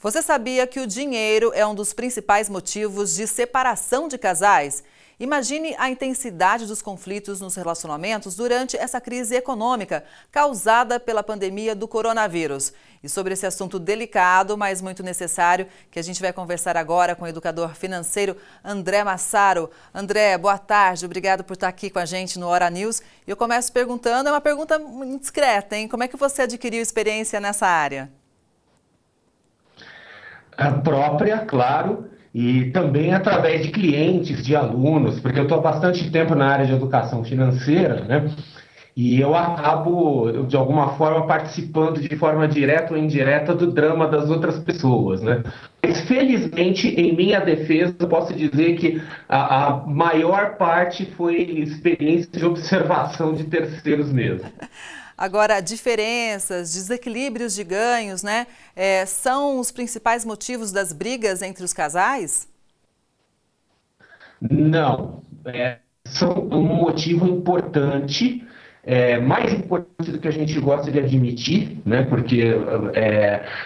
Você sabia que o dinheiro é um dos principais motivos de separação de casais? Imagine a intensidade dos conflitos nos relacionamentos durante essa crise econômica causada pela pandemia do coronavírus. E sobre esse assunto delicado, mas muito necessário, que a gente vai conversar agora com o educador financeiro André Massaro. André, boa tarde, obrigado por estar aqui com a gente no Hora News. E eu começo perguntando, é uma pergunta indiscreta, hein? Como é que você adquiriu experiência nessa área? A própria, claro, e também através de clientes, de alunos, porque eu estou há bastante tempo na área de educação financeira, né? E eu acabo, de alguma forma, participando de forma direta ou indireta do drama das outras pessoas, né? Mas, felizmente, em minha defesa, eu posso dizer que a maior parte foi experiência de observação de terceiros mesmo. Agora, diferenças, desequilíbrios de ganhos, né? São os principais motivos das brigas entre os casais? Não, são um motivo importante, mais importante do que a gente gosta de admitir, né? Porque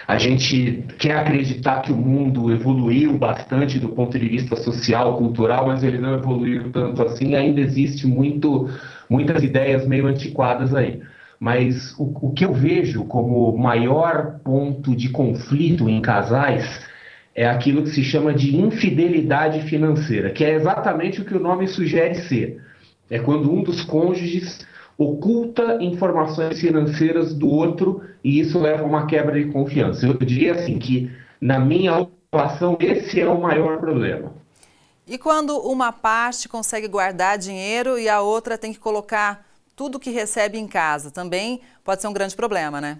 a gente quer acreditar que o mundo evoluiu bastante do ponto de vista social, cultural, mas ele não evoluiu tanto assim, ainda existe muitas ideias meio antiquadas aí. Mas o que eu vejo como maior ponto de conflito em casais é aquilo que se chama de infidelidade financeira, que é exatamente o que o nome sugere ser. É quando um dos cônjuges oculta informações financeiras do outro e isso leva a uma quebra de confiança. Eu diria assim que, na minha observação, esse é o maior problema. E quando uma parte consegue guardar dinheiro e a outra tem que colocar tudo que recebe em casa, também pode ser um grande problema, né?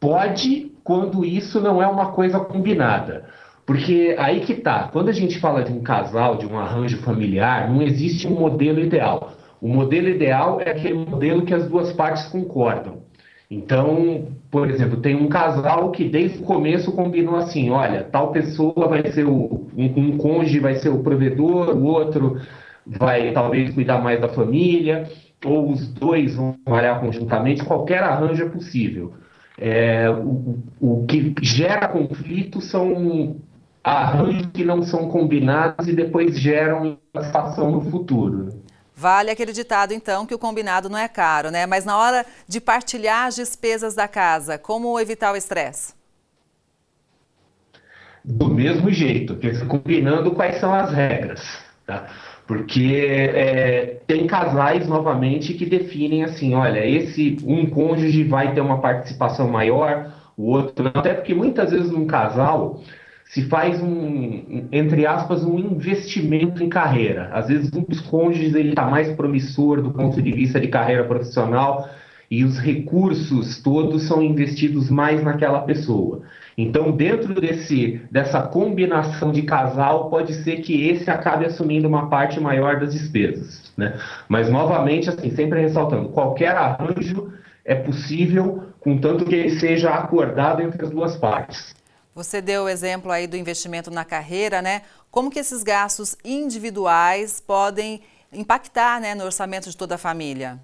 Pode, quando isso não é uma coisa combinada. Porque aí que tá, quando a gente fala de um casal, de um arranjo familiar, não existe um modelo ideal. O modelo ideal é aquele modelo que as duas partes concordam. Então, por exemplo, tem um casal que desde o começo combinou assim, olha, tal pessoa vai ser um cônjuge vai ser o provedor, o outro vai talvez cuidar mais da família, ou os dois vão trabalhar conjuntamente, qualquer arranjo é possível. O que gera conflito são arranjos que não são combinados e depois geram satisfação no futuro. Vale aquele ditado, então, que o combinado não é caro, né? Mas na hora de partilhar as despesas da casa, como evitar o estresse? Do mesmo jeito, combinando quais são as regras, tá? Porque tem casais, novamente, que definem assim, olha, um cônjuge vai ter uma participação maior, o outro não. Até porque muitas vezes num casal se faz entre aspas, um investimento em carreira. Às vezes um dos cônjuges ele está mais promissor do ponto de vista de carreira profissional e os recursos todos são investidos mais naquela pessoa. Então, dentro dessa combinação de casal, pode ser que esse acabe assumindo uma parte maior das despesas, né? Mas, novamente, assim, sempre ressaltando, qualquer arranjo é possível, contanto que ele seja acordado entre as duas partes. Você deu o exemplo aí do investimento na carreira, né? Como que esses gastos individuais podem impactar, né, no orçamento de toda a família?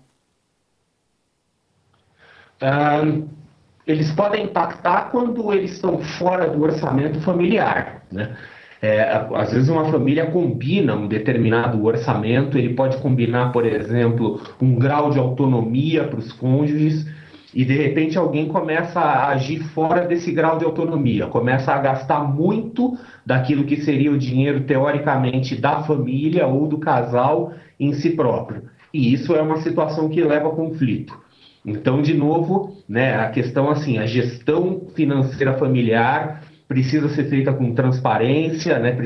Eles podem impactar quando eles estão fora do orçamento familiar, né? Às vezes uma família combina um determinado orçamento, ele pode combinar, por exemplo, um grau de autonomia para os cônjuges e de repente alguém começa a agir fora desse grau de autonomia, começa a gastar muito daquilo que seria o dinheiro teoricamente da família ou do casal em si próprio. E isso é uma situação que leva a conflito. Então, de novo, né, a questão assim, a gestão financeira familiar precisa ser feita com transparência, né,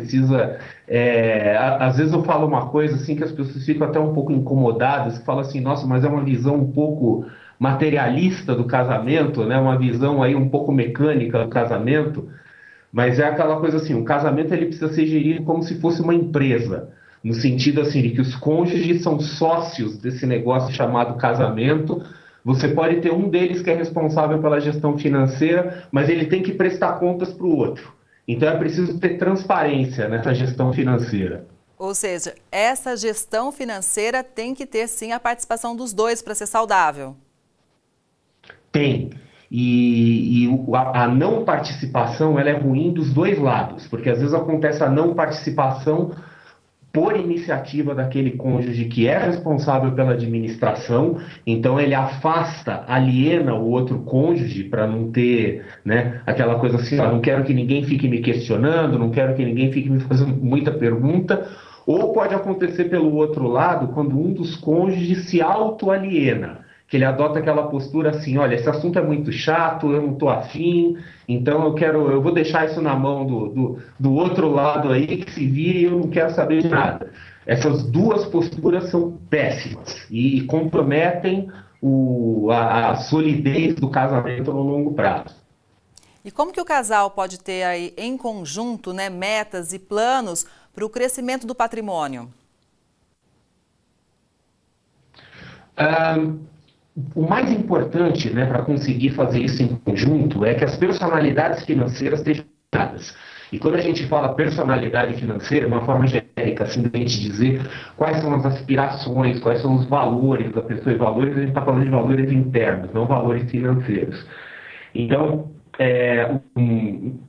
às vezes eu falo uma coisa assim que as pessoas ficam até um pouco incomodadas, que falam assim, nossa, mas é uma visão um pouco materialista do casamento, né, uma visão aí um pouco mecânica do casamento, mas é aquela coisa assim, o casamento ele precisa ser gerido como se fosse uma empresa, no sentido assim de que os cônjuges são sócios desse negócio chamado casamento. Você pode ter um deles que é responsável pela gestão financeira, mas ele tem que prestar contas para o outro. Então é preciso ter transparência nessa gestão financeira. Ou seja, essa gestão financeira tem que ter sim a participação dos dois para ser saudável. Tem. a não participação ela é ruim dos dois lados, porque às vezes acontece a não participação por iniciativa daquele cônjuge que é responsável pela administração, então ele afasta, aliena o outro cônjuge para não ter, né, aquela coisa assim, não quero que ninguém fique me questionando, não quero que ninguém fique me fazendo muita pergunta, ou pode acontecer pelo outro lado, quando um dos cônjuges se autoaliena, que ele adota aquela postura assim, olha, esse assunto é muito chato, eu não estou afim, então eu vou deixar isso na mão do outro lado aí, que se vire e eu não quero saber de nada. Essas duas posturas são péssimas e comprometem a solidez do casamento no longo prazo. E como que o casal pode ter aí em conjunto, né, metas e planos para o crescimento do patrimônio? O mais importante, né, para conseguir fazer isso em conjunto é que as personalidades financeiras estejam alinhadas. E quando a gente fala personalidade financeira, é uma forma genérica assim, de a gente dizer quais são as aspirações, quais são os valores da pessoa. E valores, a gente está falando de valores internos, não valores financeiros. Então,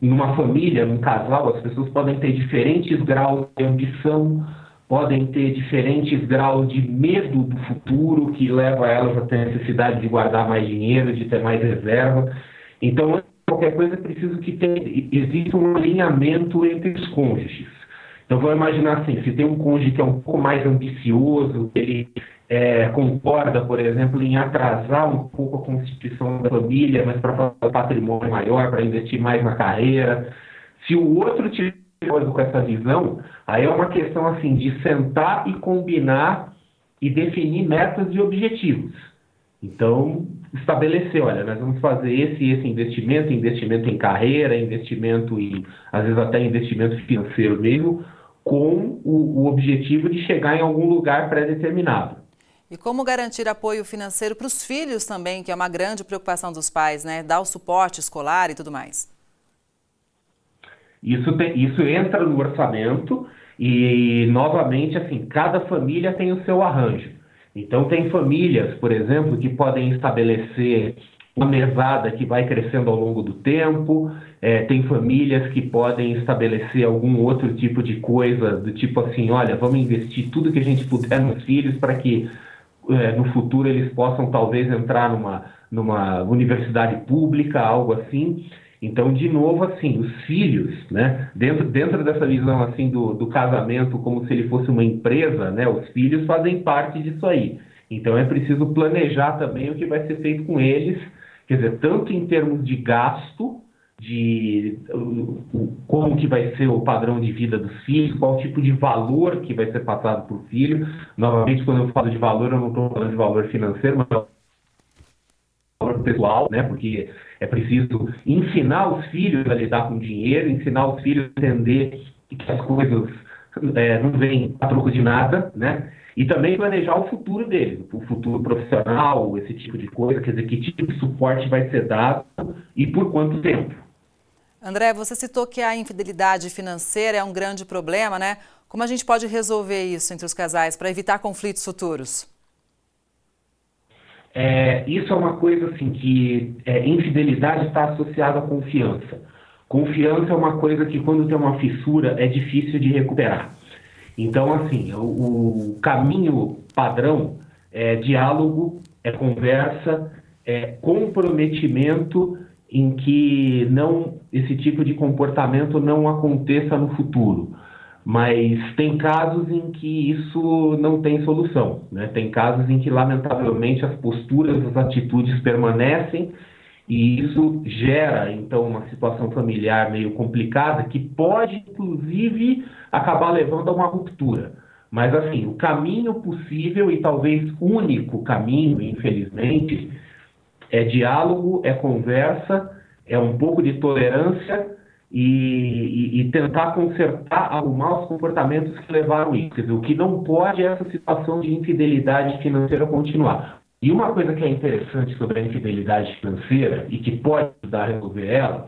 numa família, num casal, as pessoas podem ter diferentes graus de ambição, podem ter diferentes graus de medo do futuro, que leva elas a ter a necessidade de guardar mais dinheiro, de ter mais reserva. Então, qualquer coisa é preciso que exista um alinhamento entre os cônjuges. Então, vamos imaginar assim, se tem um cônjuge que é um pouco mais ambicioso, ele concorda, por exemplo, em atrasar um pouco a constituição da família, mas para fazer um patrimônio maior, para investir mais na carreira. Se o outro tiver com essa visão, aí é uma questão assim de sentar e combinar e definir metas e objetivos. Então, estabelecer, olha, nós vamos fazer esse investimento em carreira, investimento em, às vezes até investimento financeiro mesmo, com o objetivo de chegar em algum lugar pré-determinado. E como garantir apoio financeiro para os filhos também, que é uma grande preocupação dos pais, né? Dar o suporte escolar e tudo mais. Isso entra no orçamento e, novamente, assim, cada família tem o seu arranjo. Então, tem famílias, por exemplo, que podem estabelecer uma mesada que vai crescendo ao longo do tempo, tem famílias que podem estabelecer algum outro tipo de coisa, do tipo assim, olha, vamos investir tudo que a gente puder nos filhos para que no futuro eles possam talvez entrar numa universidade pública, algo assim. Então, de novo, assim, os filhos, né, dentro dessa visão assim do casamento como se ele fosse uma empresa, né, os filhos fazem parte disso aí. Então, é preciso planejar também o que vai ser feito com eles, quer dizer, tanto em termos de gasto, como que vai ser o padrão de vida dos filhos, qual tipo de valor que vai ser passado por filho. Novamente, quando eu falo de valor, eu não estou falando de valor financeiro, mas valor pessoal, né? Porque é preciso ensinar os filhos a lidar com dinheiro, ensinar os filhos a entender que as coisas não vêm a troco de nada, né? E também planejar o futuro deles, o futuro profissional, esse tipo de coisa, quer dizer, que tipo de suporte vai ser dado e por quanto tempo. André, você citou que a infidelidade financeira é um grande problema, né? Como a gente pode resolver isso entre os casais para evitar conflitos futuros? Isso é uma coisa assim que infidelidade está associada à confiança. Confiança é uma coisa que quando tem uma fissura é difícil de recuperar. Então, assim, o caminho padrão é diálogo, é conversa, é comprometimento em que esse tipo de comportamento não aconteça no futuro. Mas tem casos em que isso não tem solução, né? Tem casos em que, lamentavelmente, as posturas, as atitudes permanecem e isso gera, então, uma situação familiar meio complicada que pode, inclusive, acabar levando a uma ruptura. Mas, assim, o caminho possível e talvez único caminho, infelizmente, é diálogo, é conversa, é um pouco de tolerância e tentar consertar, arrumar os comportamentos que levaram isso. Quer dizer, o que não pode é essa situação de infidelidade financeira continuar. E uma coisa que é interessante sobre a infidelidade financeira e que pode ajudar a resolver ela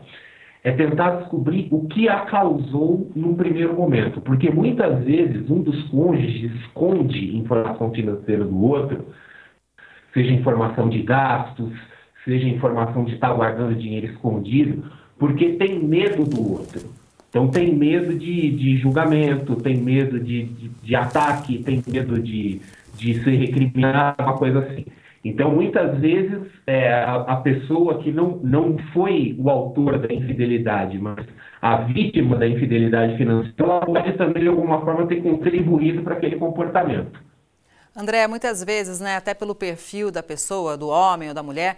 é tentar descobrir o que a causou num primeiro momento. Porque muitas vezes um dos cônjuges esconde informação financeira do outro, seja informação de gastos, seja informação de estar guardando dinheiro escondido, porque tem medo do outro. Então tem medo de julgamento, tem medo de ataque, tem medo de ser recriminado, uma coisa assim. Então, muitas vezes, a pessoa que não foi o autor da infidelidade, mas a vítima da infidelidade financeira, ela pode também, de alguma forma, ter contribuído para aquele comportamento. André, muitas vezes, né, até pelo perfil da pessoa, do homem ou da mulher,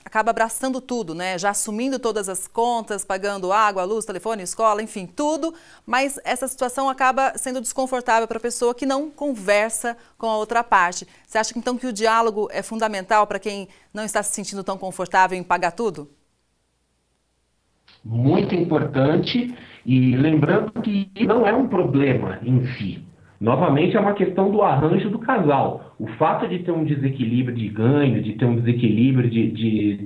acaba abraçando tudo, né? Já assumindo todas as contas, pagando água, luz, telefone, escola, enfim, tudo. Mas essa situação acaba sendo desconfortável para a pessoa que não conversa com a outra parte. Você acha então que o diálogo é fundamental para quem não está se sentindo tão confortável em pagar tudo? Muito importante, e lembrando que não é um problema em si. Novamente, é uma questão do arranjo do casal. O fato de ter um desequilíbrio de ganho, de ter um desequilíbrio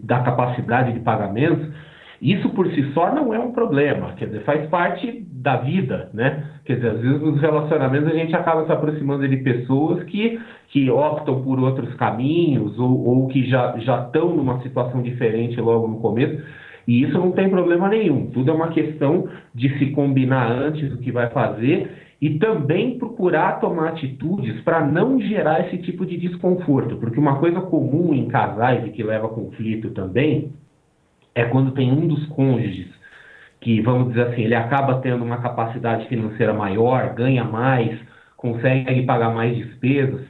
da capacidade de pagamento, isso por si só não é um problema. Quer dizer, faz parte da vida, né? Quer dizer, às vezes nos relacionamentos a gente acaba se aproximando de pessoas que optam por outros caminhos ou que já estão numa situação diferente logo no começo. E isso não tem problema nenhum. Tudo é uma questão de se combinar antes do que vai fazer e também procurar tomar atitudes para não gerar esse tipo de desconforto. Porque uma coisa comum em casais e que leva a conflito também é quando tem um dos cônjuges que, vamos dizer assim, ele acaba tendo uma capacidade financeira maior, ganha mais, consegue pagar mais despesas.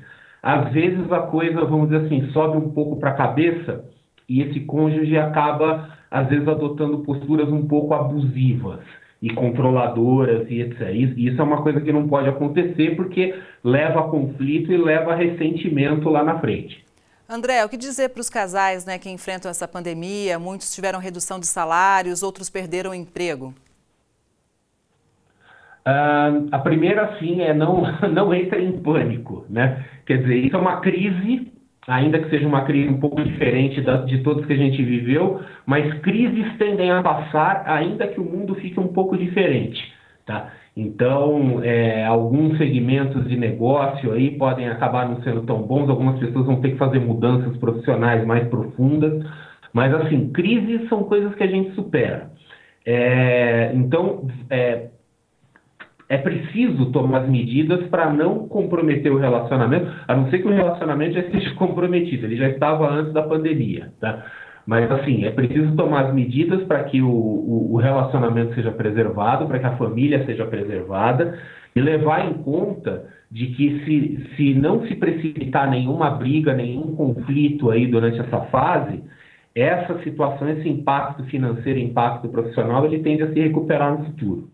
Às vezes a coisa, vamos dizer assim, sobe um pouco para a cabeça e esse cônjuge acaba, às vezes, adotando posturas um pouco abusivas e controladoras e etc. E isso é uma coisa que não pode acontecer porque leva a conflito e leva a ressentimento lá na frente. André, o que dizer para os casais, né, que enfrentam essa pandemia? Muitos tiveram redução de salários, outros perderam o emprego. A primeira, sim, é não entre em pânico, né? Quer dizer, isso é uma crise, ainda que seja uma crise um pouco diferente de todas que a gente viveu, mas crises tendem a passar, ainda que o mundo fique um pouco diferente, tá? Então, alguns segmentos de negócio aí podem acabar não sendo tão bons, algumas pessoas vão ter que fazer mudanças profissionais mais profundas, mas, assim, crises são coisas que a gente supera. Então, é preciso tomar as medidas para não comprometer o relacionamento, a não ser que o relacionamento já esteja comprometido, ele já estava antes da pandemia, tá? Mas, assim, é preciso tomar as medidas para que o relacionamento seja preservado, para que a família seja preservada, e levar em conta de que se não se precipitar nenhuma briga, nenhum conflito aí durante essa fase, essa situação, esse impacto financeiro, impacto profissional, ele tende a se recuperar no futuro.